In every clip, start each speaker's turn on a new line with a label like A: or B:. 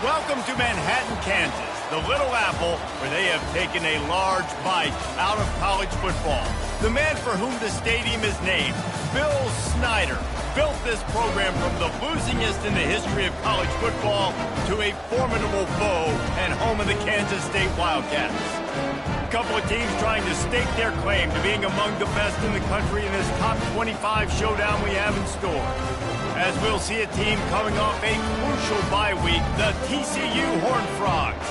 A: Welcome to Manhattan, Kansas, the Little Apple, where they have taken a large bite out of college football. The man for whom the stadium is named, Bill Snyder, built this program from the losingest in the history of college football to a formidable foe and home of the Kansas State Wildcats. A couple of teams trying to stake their claim to being among the best in the country in this top 25 showdown we have in store. As we'll see a team coming off a crucial bye week, the TCU Horned Frogs,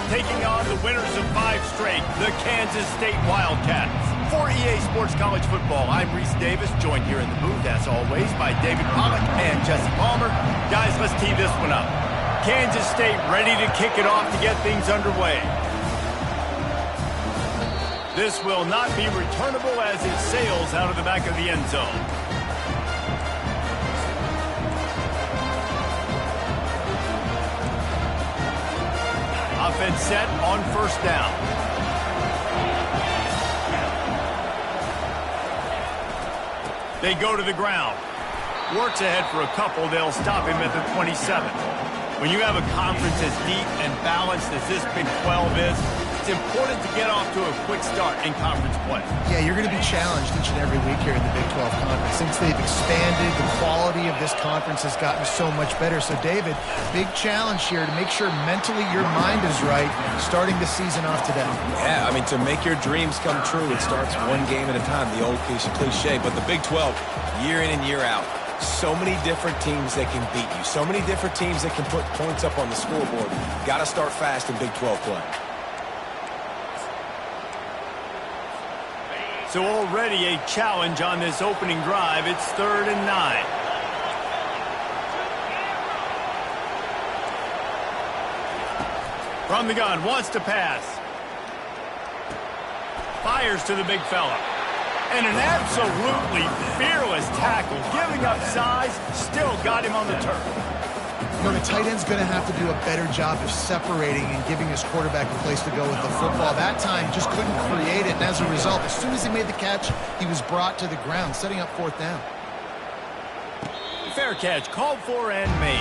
A: taking on the winners of 5 straight, the Kansas State Wildcats. For EA Sports College Football, I'm Reese Davis, joined here in the booth, as always, by David Pollack and Jesse Palmer. Guys, let's tee this one up. Kansas State ready to kick it off to get things underway. This will not be returnable as it sails out of the back of the end zone. Offense set on first down. They go to the ground. Works ahead for a couple. They'll stop him at the 27. When you have a conference as deep and balanced as this Big 12 is, it's important to get off to a quick start in conference play.
B: Yeah, you're going to be challenged each and every week here in the Big 12 Conference. Since they've expanded, the quality of this conference has gotten so much better. So, David, big challenge here to make sure mentally your mind is right starting the season off today.
C: Yeah, I mean, to make your dreams come true, it starts one game at a time, the old cliche. But the Big 12, year in and year out, so many different teams that can beat you, so many different teams that can put points up on the scoreboard. Got to start fast in Big 12 play.
A: So already a challenge on this opening drive. It's 3rd and 9. From the gun, wants to pass. Fires to the big fella. And an absolutely fearless tackle. Giving up size, still got him on the turf.
B: You know, the tight end's going to have to do a better job of separating and giving his quarterback a place to go with the football. That time just couldn't create it, and as a result, as soon as he made the catch, he was brought to the ground, setting up 4th down.
A: Fair catch, called for and made.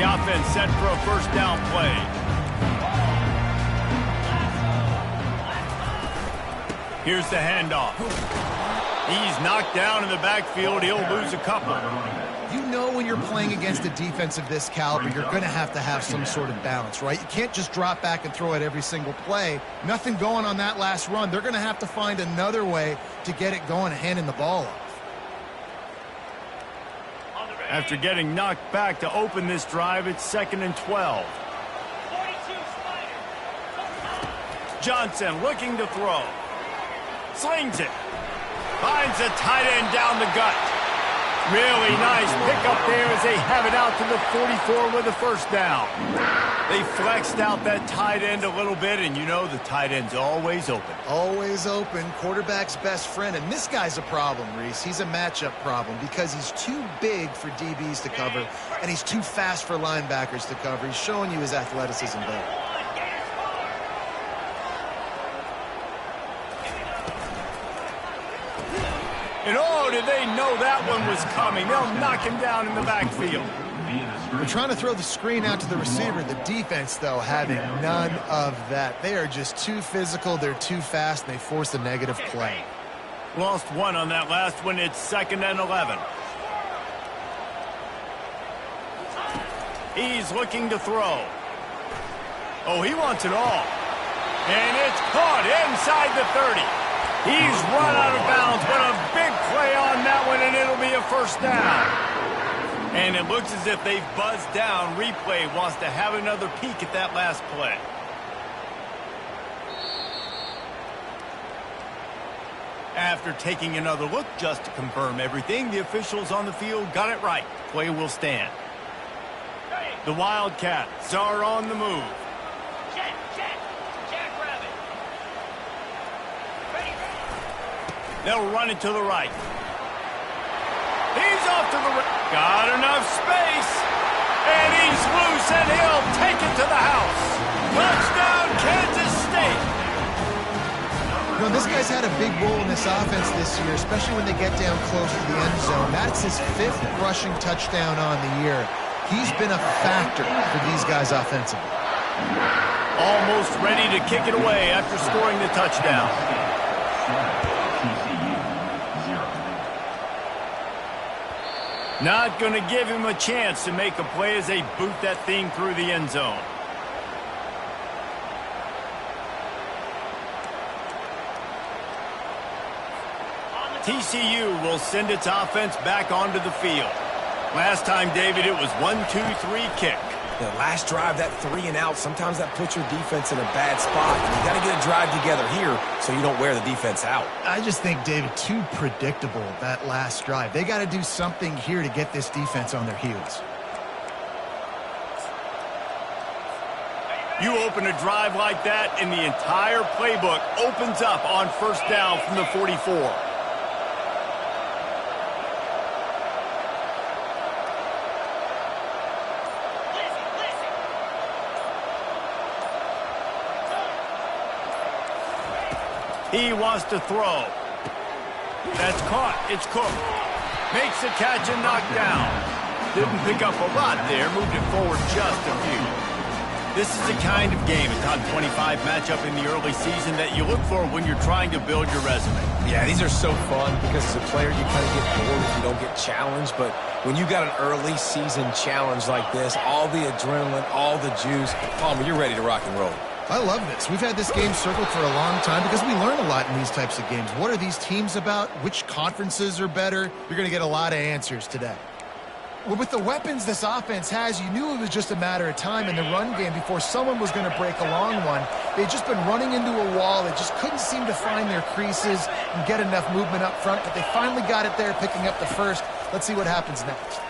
A: The offense set for a first down play. Here's the handoff. He's knocked down in the backfield. He'll lose a couple.
B: You know when you're playing against a defense of this caliber, you're going to have some sort of balance, right? You can't just drop back and throw it every single play. Nothing going on that last run. They're going to have to find another way to get it going and handing the ball off.
A: After getting knocked back to open this drive, it's 2nd and 12. Johnson looking to throw. Slings it. Finds a tight end down the gut. Really nice pickup there as they have it out to the 44 with a first down. They flexed out that tight end a little bit, and you know the tight end's always open.
B: Always open. Quarterback's best friend. And this guy's a problem, Reese. He's a matchup problem because he's too big for DBs to cover, and he's too fast for linebackers to cover. He's showing you his athleticism there.
A: And oh, did they know that one was coming. They'll knock him down in the backfield.
B: They're trying to throw the screen out to the receiver. The defense, though, having none of that. They are just too physical. They're too fast. And they force a negative play.
A: Lost one on that last one. It's 2nd and 11. He's looking to throw. Oh, he wants it all. And it's caught inside the 30. He's run out of bounds, but a big play on that one, and it'll be a first down. And it looks as if they've buzzed down. Replay wants to have another peek at that last play. After taking another look just to confirm everything, the officials on the field got it right. Play will stand. The Wildcats are on the move. They'll run it to the right. He's off to the right. Got enough space. And he's loose, and he'll take it to the house. Touchdown, Kansas State.
B: You know, this guy's had a big role in this offense this year, especially when they get down close to the end zone. That's his 5th rushing touchdown on the year. He's been a factor for these guys offensively.
A: Almost ready to kick it away after scoring the touchdown. Not going to give him a chance to make a play as they boot that thing through the end zone. TCU will send its offense back onto the field. Last time, David, it was 1-2-3 kick.
C: The last drive, that 3 and out, sometimes that puts your defense in a bad spot. And you got to get a drive together here so you don't wear the defense out.
B: I just think, David, too predictable, that last drive. They got to do something here to get this defense on their heels.
A: You open a drive like that, and the entire playbook opens up on first down from the 44. He wants to throw. That's caught. It's Cook. Makes the catch and knocked down. Didn't pick up a lot there. Moved it forward just a few. This is the kind of game, a top 25 matchup in the early season that you look for when you're trying to build your resume.
C: Yeah, these are so fun because as a player you kind of get bored if you don't get challenged. But when you got an early season challenge like this, all the adrenaline, all the juice, Palmer, you're ready to rock and roll.
B: I love this. We've had this game circled for a long time because we learn a lot in these types of games. What are these teams about? Which conferences are better? You're going to get a lot of answers today. Well, with the weapons this offense has, you knew it was just a matter of time in the run game before someone was going to break a long one. They'd just been running into a wall. They just couldn't seem to find their creases and get enough movement up front, but they finally got it there, picking up the first. Let's see what happens next.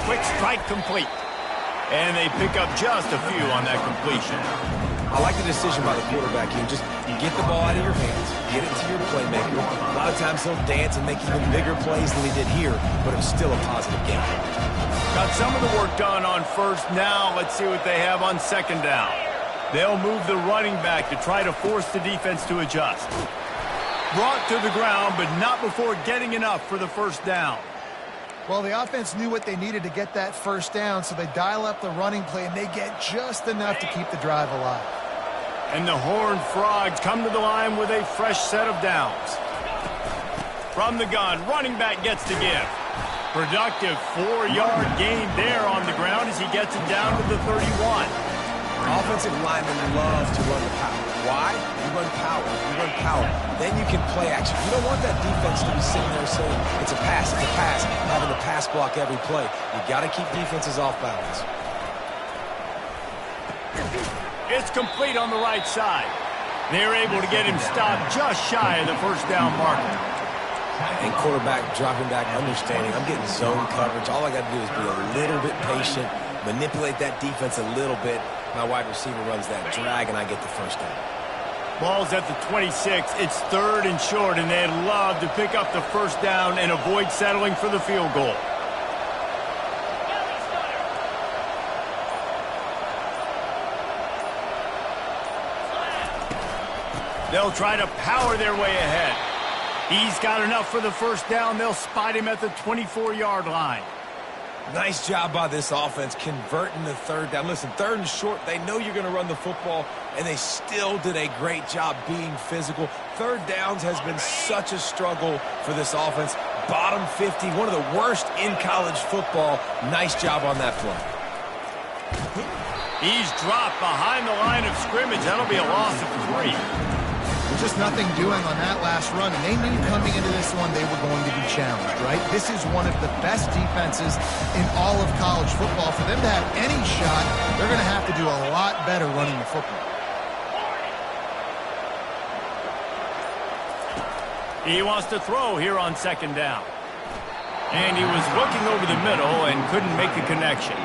A: Quick strike complete. And they pick up just a few on that completion.
C: I like the decision by the quarterback here. Just get the ball out of your hands, get it to your playmaker. A lot of times he'll dance and make even bigger plays than he did here, but it was still a positive game.
A: Got some of the work done on first. Now let's see what they have on second down. They'll move the running back to try to force the defense to adjust. Brought to the ground, but not before getting enough for the first down.
B: Well, the offense knew what they needed to get that first down, so they dial up the running play, and they get just enough to keep the drive alive.
A: And the Horned Frogs come to the line with a fresh set of downs. From the gun, running back gets the give. Productive 4-yard gain there on the ground as he gets it down to the 31.
C: Offensive linemen love to run the power. Why? You run power. You run power. Then you can play action. You don't want that defense to be sitting there saying, it's a pass, having to pass block every play. You got to keep defenses off balance.
A: It's complete on the right side. They're able to get him stopped just shy of the first down marker.
C: And quarterback dropping back, understanding, I'm getting zone coverage. All I got to do is be a little bit patient, manipulate that defense a little bit. My wide receiver runs that drag, and I get the first down.
A: Ball's at the 26. It's 3rd and short, and they'd love to pick up the first down and avoid settling for the field goal. They'll try to power their way ahead. He's got enough for the first down. They'll spot him at the 24-yard line.
C: Nice job by this offense converting the 3rd down. Listen, 3rd and short, they know you're going to run the football, and they still did a great job being physical. 3rd downs has been such a struggle for this offense. Bottom 50, one of the worst in college football. Nice job on that play.
A: He's dropped behind the line of scrimmage. That'll be a loss of 3.
B: There's just nothing doing on that last run, and they knew coming into this one they were going to be challenged, right? This is one of the best defenses in all of college football. For them to have any shot, they're going to have to do a lot better running the football.
A: He wants to throw here on second down. And he was looking over the middle and couldn't make the connection.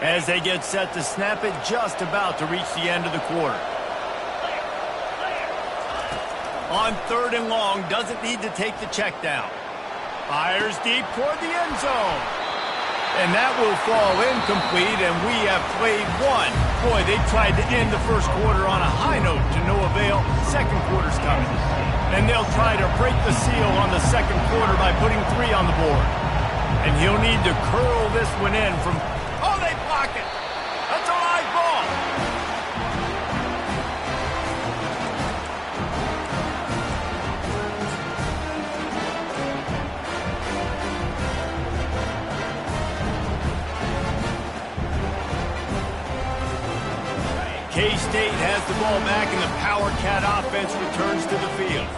A: As they get set to snap it, just about to reach the end of the quarter. On 3rd and long, doesn't need to take the check down. Fires deep toward the end zone. And that will fall incomplete, and we have played one. Boy, they tried to end the first quarter on a high note to no avail. Second quarter's coming. And they'll try to break the seal on the second quarter by putting 3 on the board. And he'll need to curl this one in from... Oh, they block it! That's a live ball! K-State has the ball back, and the Power Cat offense returns to the field.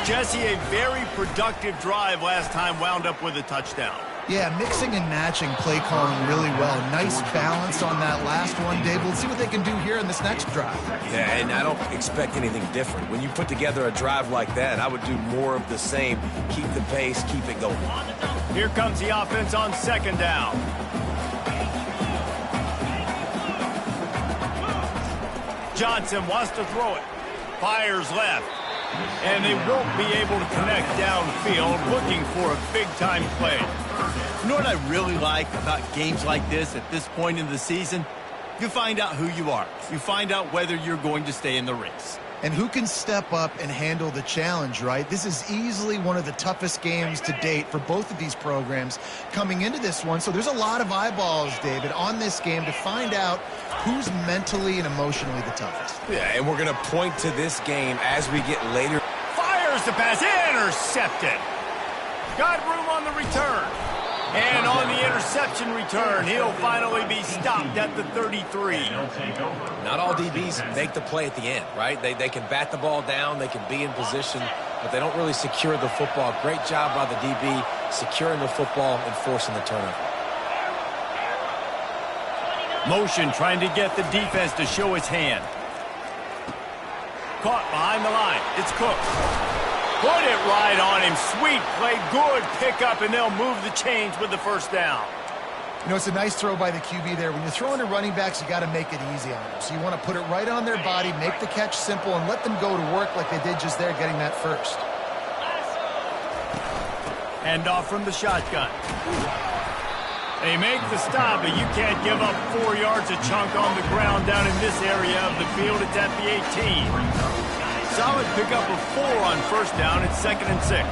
A: Jesse, a very productive drive last time wound up with a touchdown.
B: Yeah, mixing and matching play calling really well. Nice balance on that last one, Dave. We'll see what they can do here in this next drive.
C: Yeah, and I don't expect anything different. When you put together a drive like that, I would do more of the same. Keep the pace, keep it going.
A: Here comes the offense on 2nd down. Johnson wants to throw it. Fires left. And they won't be able to connect downfield, looking for a big-time play. You know what I really like about games like this at this point in the season? You find out who you are. You find out whether you're going to stay in the race.
B: And who can step up and handle the challenge, right? This is easily one of the toughest games to date for both of these programs coming into this one. So there's a lot of eyeballs, David, on this game to find out who's mentally and emotionally the toughest.
C: Yeah, and we're going to point to this game as we get later.
A: Fires the pass, intercepted. Got room on the return. And on the interception return, he'll finally be stopped at the 33.
C: Not all DBs make the play at the end, right? They can bat the ball down, they can be in position, but they don't really secure the football. Great job by the DB securing the football and forcing the turnover.
A: Motion trying to get the defense to show its hand. Caught behind the line. It's Cook. Put it right on him. Sweet play. Good pickup, and they'll move the chains with the first down.
B: You know, it's a nice throw by the QB there. When you're throwing to running backs, you got to make it easy on them. So you want to put it right on their body, make the catch simple, and let them go to work like they did just there, getting that first.
A: Hand off from the shotgun. They make the stop, but you can't give up 4 yards a chunk on the ground down in this area of the field. It's at the 18. Solid pickup of 4 on first down. It's 2nd and 6.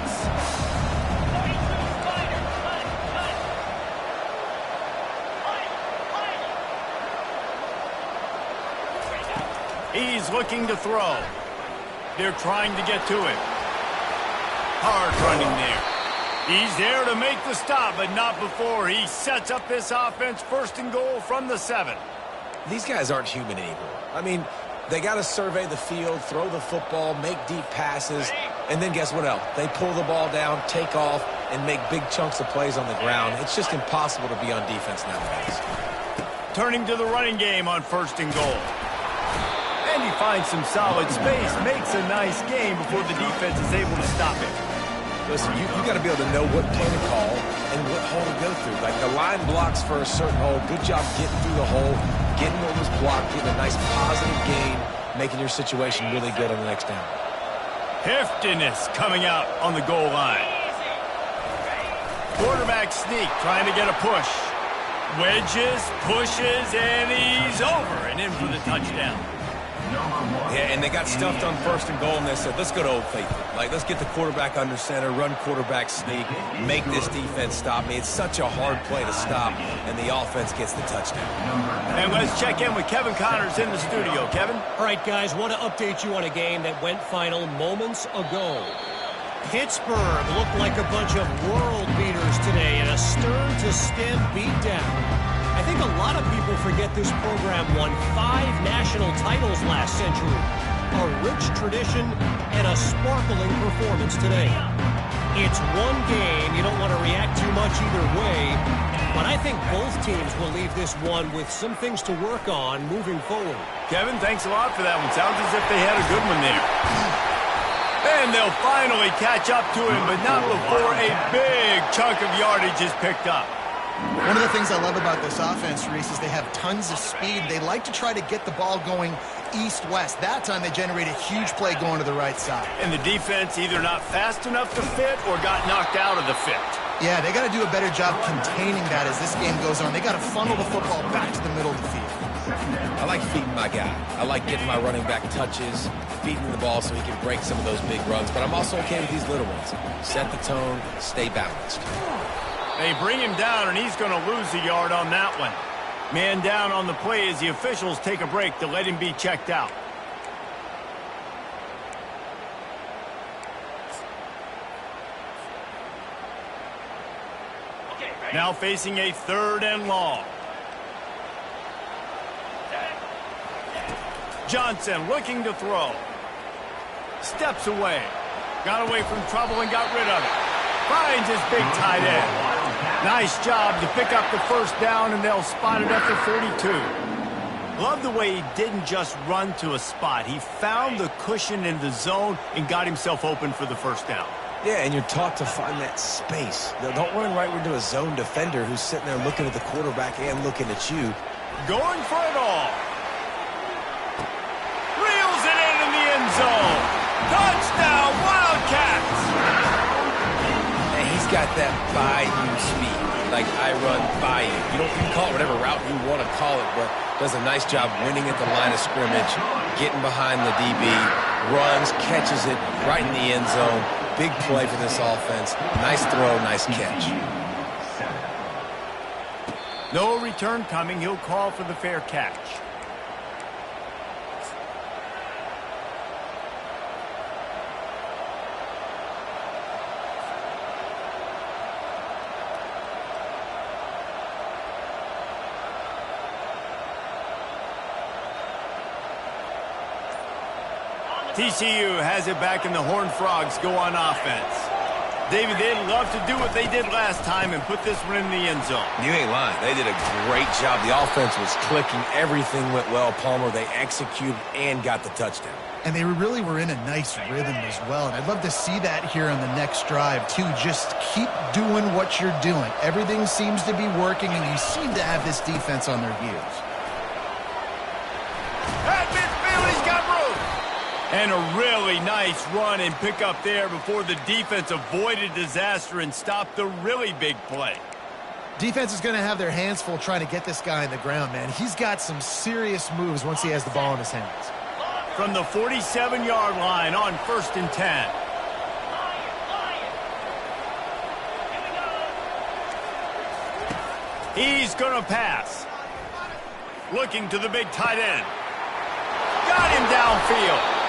A: He's looking to throw. They're trying to get to it. Hard running there. He's there to make the stop, but not before he sets up this offense 1st and goal from the 7.
C: These guys aren't human anymore. I mean, they got to survey the field, throw the football, make deep passes, and then guess what else? They pull the ball down, take off, and make big chunks of plays on the ground. It's just impossible to be on defense nowadays.
A: Turning to the running game on 1st and goal. And he finds some solid space, makes a nice game before the defense is able to stop it.
C: Listen, you got to be able to know what play to call and what hole to go through. Like the line blocks for a certain hole. Good job getting through the hole, getting what was blocked, getting a nice positive gain, making your situation really good on the next down.
A: Heftiness coming out on the goal line. Quarterback sneak trying to get a push. Wedges, pushes, and he's over and in for the touchdown.
C: Yeah, and they got stuffed on 1st and goal, and they said, let's go to Old Faithful. Like, let's get the quarterback under center, run quarterback sneak, make this defense stop me. It's such a hard play to stop, and the offense gets the touchdown.
A: And let's check in with Kevin Connors in the studio. Kevin?
D: All right, guys, want to update you on a game that went final moments ago. Pittsburgh looked like a bunch of world beaters today in a stern-to-stem beatdown. I think a lot of people forget this program won 5 national titles last century. A rich tradition and a sparkling performance today. It's one game. You don't want to react too much either way. But I think both teams will leave this one with some things to work on moving forward.
A: Kevin, thanks a lot for that one. Sounds as if they had a good one there. And they'll finally catch up to him, but not before a big chunk of yardage is picked up.
B: One of the things I love about this offense, Reese, is they have tons of speed. They like to try to get the ball going east-west. That time they generated a huge play going to the right side.
A: And the defense either not fast enough to fit or got knocked out of the fit.
B: Yeah, they got to do a better job containing that as this game goes on. They got to funnel the football back to the middle of the field.
C: I like feeding my guy. I like getting my running back touches, feeding the ball so he can break some of those big runs. But I'm also okay with these little ones. Set the tone, stay balanced.
A: They bring him down, and he's going to lose a yard on that one. Man down on the play as the officials take a break to let him be checked out. Now facing a 3rd and long. Johnson looking to throw. Steps away. Got away from trouble and got rid of it. Finds his big tight end. Nice job to pick up the first down, and they'll spot it at the 42. Love the way he didn't just run to a spot. He found the cushion in the zone and got himself open for the first down.
C: Yeah, and you're taught to find that space. Don't run right into a zone defender who's sitting there looking at the quarterback and looking at you.
A: Going for it all. Reels it in the end zone. Touchdown, Wildcats!
C: And he's got that by-you speed. Like I run by you. You can call it whatever route you want to call it, but does a nice job winning at the line of scrimmage, getting behind the DB, runs, catches it right in the end zone. Big play for this offense. Nice throw, nice catch.
A: No return coming. He'll call for the fair catch. TCU has it back, and the Horned Frogs go on offense. David, they'd love to do what they did last time and put this one in the end zone.
C: You ain't lying. They did a great job. The offense was clicking. Everything went well, Palmer. They executed and got the touchdown.
B: And they really were in a nice rhythm as well. And I'd love to see that here on the next drive, too. Just keep doing what you're doing. Everything seems to be working, and you seem to have this defense on their heels.
A: At midfield, he's got room. And a really nice run and pick up there before the defense avoided disaster and stopped the really big play.
B: Defense is going to have their hands full trying to get this guy on the ground, man. He's got some serious moves once he has the ball in his hands.
A: From the 47-yard line on 1st and 10. He's going to pass. Looking to the big tight end. Got him downfield.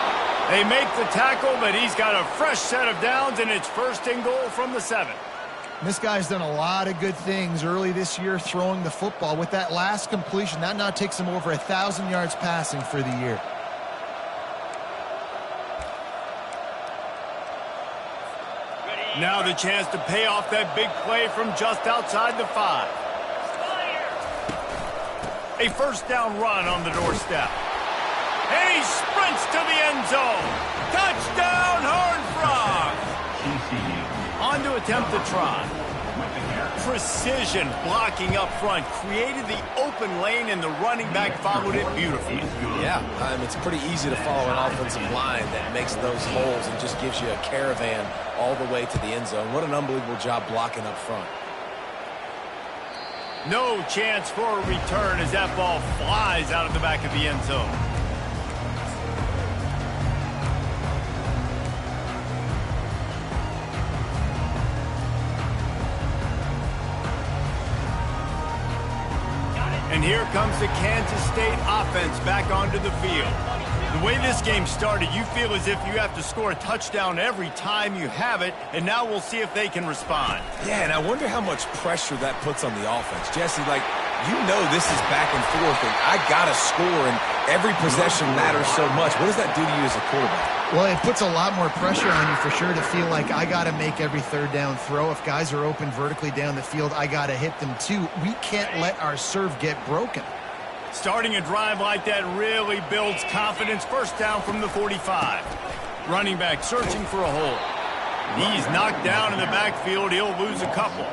A: They make the tackle, but he's got a fresh set of downs, and it's 1st and goal from the 7.
B: This guy's done a lot of good things early this year throwing the football. With that last completion, that now takes him over 1,000 yards passing for the year.
A: Now the chance to pay off that big play from just outside the 5. A 1st down run on the doorstep. And he sprints to the end zone. Touchdown, Horned Frogs! On to attempt the try. Precision blocking up front created the open lane, and the running back followed it beautifully.
C: Yeah, it's pretty easy to follow an offensive line that makes those holes and just gives you a caravan all the way to the end zone. What an unbelievable job blocking up front.
A: No chance for a return as that ball flies out of the back of the end zone. And here comes the Kansas State offense back onto the field. The way this game started, you feel as if you have to score a touchdown every time you have it, and now we'll see if they can respond.
C: Yeah, and I wonder how much pressure that puts on the offense. Jesse, this is back and forth, and I got to score, and every possession matters so much. What does that do to you as a quarterback?
B: Well, it puts a lot more pressure on you for sure to feel like I got to make every 3rd down throw. If guys are open vertically down the field, I got to hit them too. We can't let our serve get broken.
A: Starting a drive like that really builds confidence. 1st down from the 45. Running back searching for a hole. He's knocked down in the backfield. He'll lose a couple.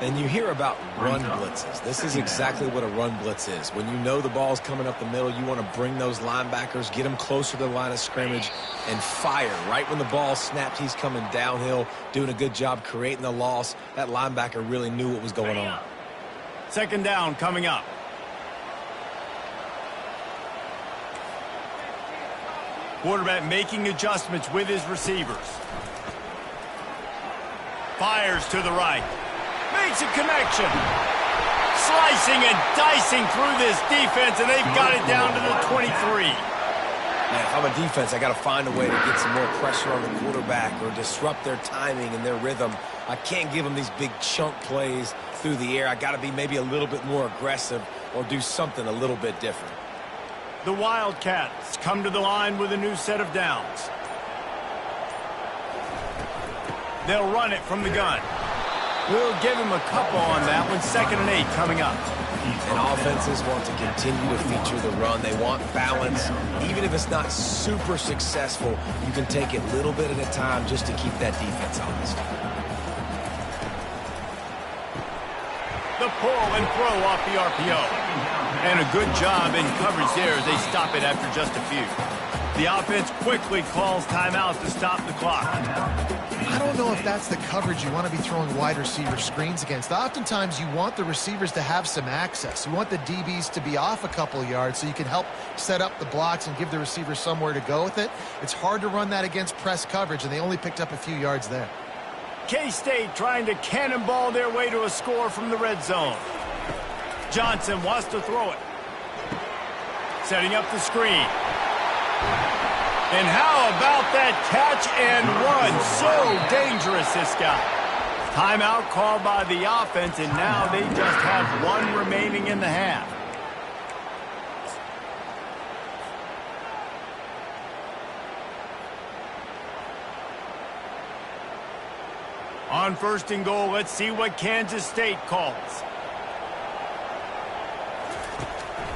C: And you hear about run blitzes. This is exactly what a run blitz is. When you know the ball's coming up the middle, you want to bring those linebackers, get them closer to the line of scrimmage, and fire. Right when the ball snapped, he's coming downhill, doing a good job creating the loss. That linebacker really knew what was going on.
A: Second down coming up. Quarterback making adjustments with his receivers. Fires to the right. Makes a connection. Slicing and dicing through this defense, and they've got it down to the 23.
C: Man, if I'm a defense, I got to find a way to get some more pressure on the quarterback or disrupt their timing and their rhythm. I can't give them these big chunk plays through the air. I got to be maybe a little bit more aggressive or do something a little bit different.
A: The Wildcats come to the line with a new set of downs. They'll run it from the gun. We'll give him a couple on that one. 2nd and 8 coming up.
C: And offenses want to continue to feature the run. They want balance. Even if it's not super successful, you can take it little bit at a time just to keep that defense honest.
A: The pull and throw off the RPO. And a good job in coverage there as they stop it after just a few. The offense quickly calls timeout to stop the clock.
B: I don't know if that's the coverage you want to be throwing wide receiver screens against. Oftentimes, you want the receivers to have some access. You want the DBs to be off a couple of yards so you can help set up the blocks and give the receivers somewhere to go with it. It's hard to run that against press coverage, and they only picked up a few yards there.
A: K-State trying to cannonball their way to a score from the red zone. Johnson wants to throw it. Setting up the screen. And how about that catch and run? So dangerous, this guy. Timeout called by the offense, and now they just have one remaining in the half. On 1st and goal, let's see what Kansas State calls.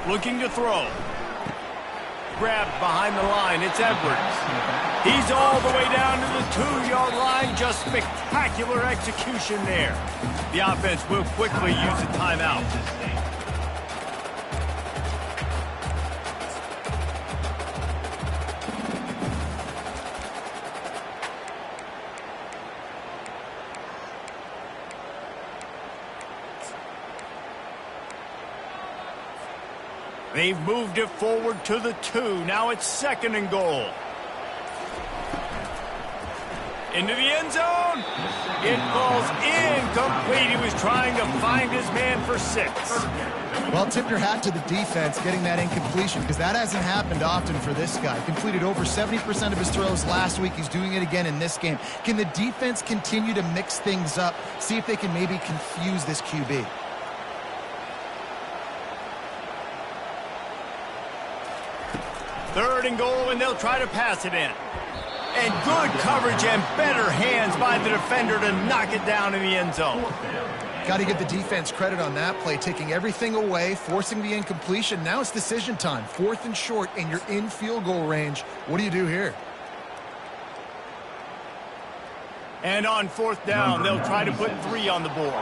A: Looking to throw. Grabbed behind the line. It's Edwards. He's all the way down to the 2-yard line. Just spectacular execution there. The offense will quickly use a timeout. They've moved it forward to the 2. Now it's 2nd and goal. Into the end zone. It falls incomplete. He was trying to find his man for 6.
B: Well, tip your hat to the defense getting that incompletion because that hasn't happened often for this guy. Completed over 70% of his throws last week. He's doing it again in this game. Can the defense continue to mix things up? See if they can maybe confuse this QB.
A: Third and goal, and they'll try to pass it in. And good coverage and better hands by the defender to knock it down in the end zone.
B: Got to give the defense credit on that play, taking everything away, forcing the incompletion. Now it's decision time. 4th and short, and you're in field goal range. What do you do here?
A: And on 4th down, they'll try to put 3 on the board.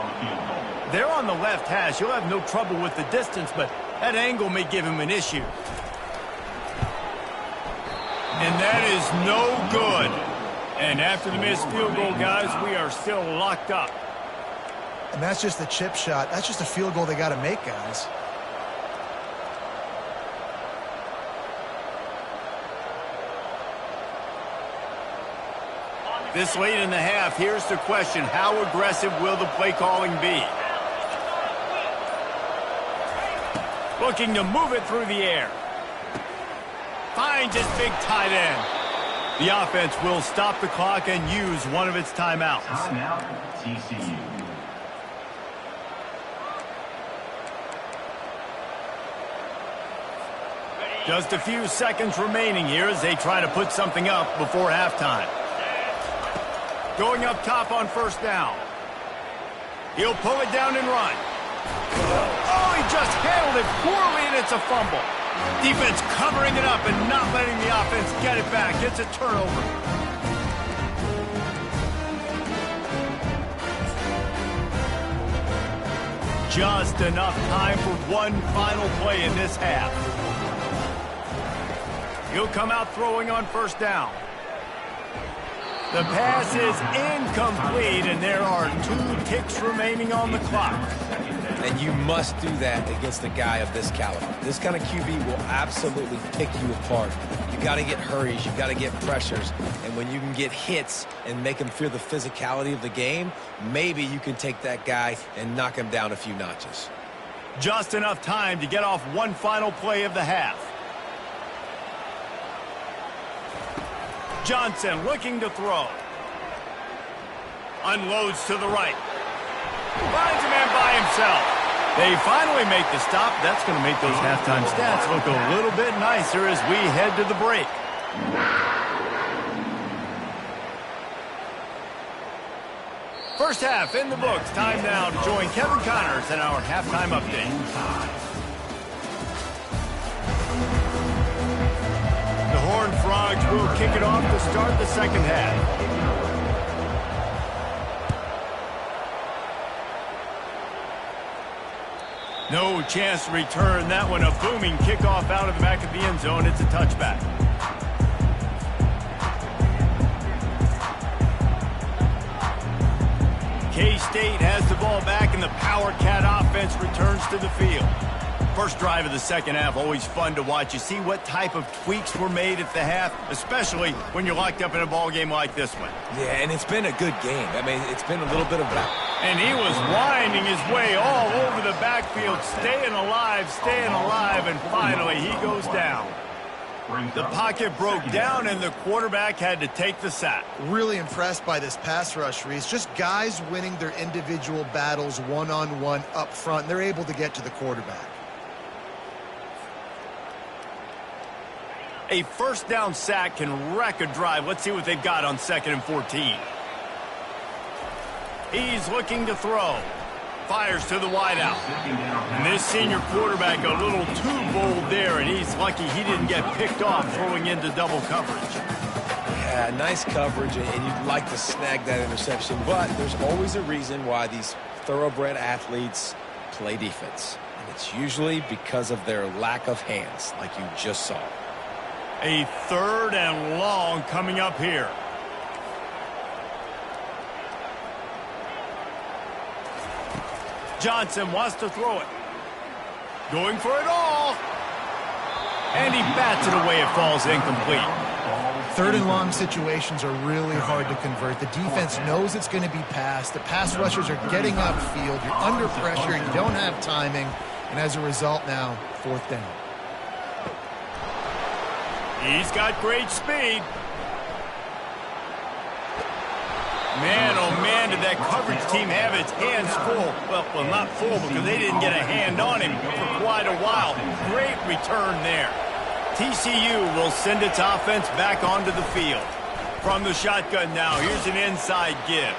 A: They're on the left hash. You'll have no trouble with the distance, but that angle may give him an issue. And that is no good. And after the missed field goal, guys, we are still locked up.
B: And that's just a chip shot. That's just a field goal they got to make, guys.
A: This late in the half, here's the question. How aggressive will the play calling be? Looking to move it through the air. Finds his big tight end. The offense will stop the clock and use one of its timeouts.
E: Timeout, TCU.
A: Just a few seconds remaining here as they try to put something up before halftime. Going up top on 1st down. He'll pull it down and run. Oh, he just handled it poorly, and it's a fumble. Defense covering it up and not letting the offense get it back. It's a turnover. just enough time for one final play in this half. He'll come out throwing on first down. The pass is incomplete, and there are 2 ticks remaining on the clock.
C: And you must do that against a guy of this caliber. This kind of QB will absolutely pick you apart. You got to get hurries, you got to get pressures, and when you can get hits and make him feel the physicality of the game, maybe you can take that guy and knock him down a few notches.
A: Just enough time to get off one final play of the half. Johnson looking to throw. Unloads to the right. Finds a man by himself. They finally make the stop. That's going to make those halftime stats look a little bit nicer as we head to the break. First half in the books. Time now to join Kevin Connors in our halftime update. The Horned Frogs will kick it off to start the second half. No chance to return that one. A booming kickoff out of the back of the end zone. It's a touchback. K-State has the ball back, and the Power Cat offense returns to the field. First drive of the second half, always fun to watch. You see what type of tweaks were made at the half, especially when you're locked up in a ball game like this one.
C: Yeah, and it's been a good game. I mean, it's been a little bit of that.
A: And he was winding his way all over the backfield, staying alive, and finally he goes down. The pocket broke down, and the quarterback had to take the sack.
B: Really impressed by this pass rush, Reese. Just guys winning their individual battles one-on-one up front. And they're able to get to the quarterback.
A: A first down sack can wreck a drive. Let's see what they've got on 2nd and 14. He's looking to throw. Fires to the wideout. And this senior quarterback a little too bold there, and he's lucky he didn't get picked off throwing into double coverage.
C: Yeah, nice coverage, and you'd like to snag that interception, but there's always a reason why these thoroughbred athletes play defense. And it's usually because of their lack of hands, like you just saw.
A: A 3rd and long coming up here. Johnson wants to throw it. Going for it all. And he bats it away. It falls incomplete.
B: 3rd and long situations are really hard to convert. The defense knows it's going to be passed. The pass rushers are getting upfield. You're under pressure. You don't have timing. And as a result now, 4th down.
A: He's got great speed. Man, oh man, did that coverage team have its hands full. Well, not full because they didn't get a hand on him for quite a while. Great return there. TCU will send its offense back onto the field. From the shotgun now, here's an inside give.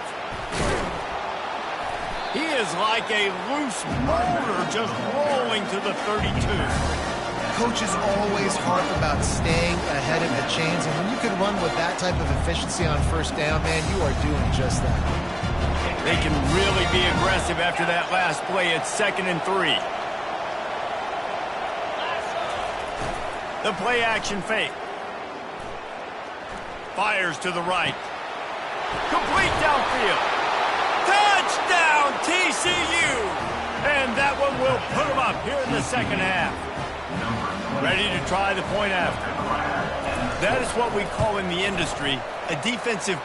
A: He is like a loose boulder just rolling to the 32.
B: Coaches always harp about staying ahead of the chains, and when you can run with that type of efficiency on first down, man, you are doing just that.
A: They can really be aggressive after that last play. It's 2nd and 3. The play action fake. Fires to the right. Complete downfield. Touchdown TCU! And that one will put them up here in the second half. Ready to try the point after. That is what we call in the industry a defensive